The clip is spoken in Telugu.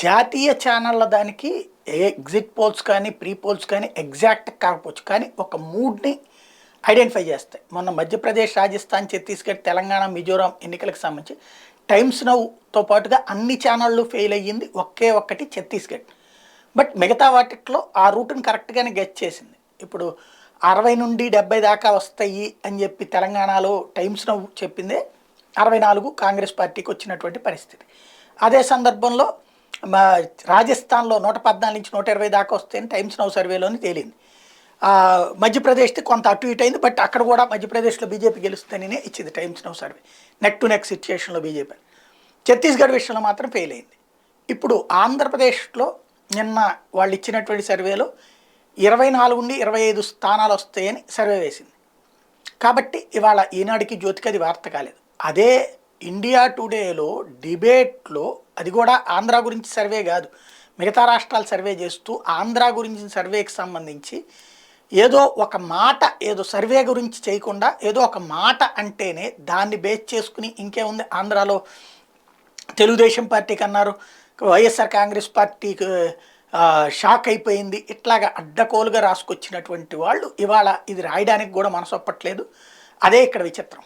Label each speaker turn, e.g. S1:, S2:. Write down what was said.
S1: జాతీయ ఛానళ్ళ దానికి ఎగ్జిట్ పోల్స్ కానీ ప్రీ పోల్స్ కానీ ఎగ్జాక్ట్ కాకపోవచ్చు, కానీ ఒక మూడ్ని ఐడెంటిఫై చేస్తాయి. మొన్న మధ్యప్రదేశ్, రాజస్థాన్, ఛత్తీస్గఢ్, తెలంగాణ, మిజోరాం ఎన్నికలకు సంబంధించి టైమ్స్ నౌతో పాటుగా అన్ని ఛానళ్ళు ఫెయిల్ అయ్యింది, ఒకే ఒక్కటి ఛత్తీస్గఢ్. బట్ మిగతా వాటిలో ఆ రూట్ని కరెక్ట్గానే గెచ్ చేసింది. ఇప్పుడు 60 నుండి 70 దాకా వస్తాయి అని చెప్పి తెలంగాణలో టైమ్స్ నౌ చెప్పిందే 64 కాంగ్రెస్ పార్టీకి వచ్చినటువంటి పరిస్థితి. అదే సందర్భంలో రాజస్థాన్లో 114 నుంచి 120 దాకా వస్తాయని టైమ్స్ నౌ సర్వేలోని తేలింది. మధ్యప్రదేశ్ది కొంత అటు ఇటు అయింది, బట్ అక్కడ కూడా మధ్యప్రదేశ్లో బీజేపీ గెలుస్తుందనే ఇచ్చింది Times Now survey. Neck to neck సిచ్యుయేషన్లో బీజేపీ. ఛత్తీస్గఢ్ విషయంలో మాత్రం ఫెయిల్ అయింది. ఇప్పుడు ఆంధ్రప్రదేశ్లో నిన్న వాళ్ళు ఇచ్చినటువంటి సర్వేలో 24 నుండి 25 స్థానాలు వస్తాయని సర్వే వేసింది. కాబట్టి ఇవాళ ఈనాడికి జ్యోతికి అది వార్త కాలేదు. అదే ఇండియా టుడేలో డిబేట్లో, అది కూడా ఆంధ్ర గురించి సర్వే కాదు, మిగతా రాష్ట్రాలు సర్వే చేస్తూ ఆంధ్ర గురించి సర్వేకి సంబంధించి ఏదో ఒక మాట, ఏదో సర్వే గురించి చేయకుండా ఏదో ఒక మాట అంటేనే దాన్ని బేస్ చేసుకుని ఇంకేముంది ఆంధ్రాలో తెలుగుదేశం పార్టీకి అన్నారు, వైఎస్ఆర్ కాంగ్రెస్ పార్టీకి షాక్ అయిపోయింది, ఇట్లాగా అడ్డకోలుగా రాసుకొచ్చినటువంటి వాళ్ళు ఇవాళ ఇది రాయడానికి కూడా మనసొప్పట్లేదు. అదే ఇక్కడ విచిత్రం.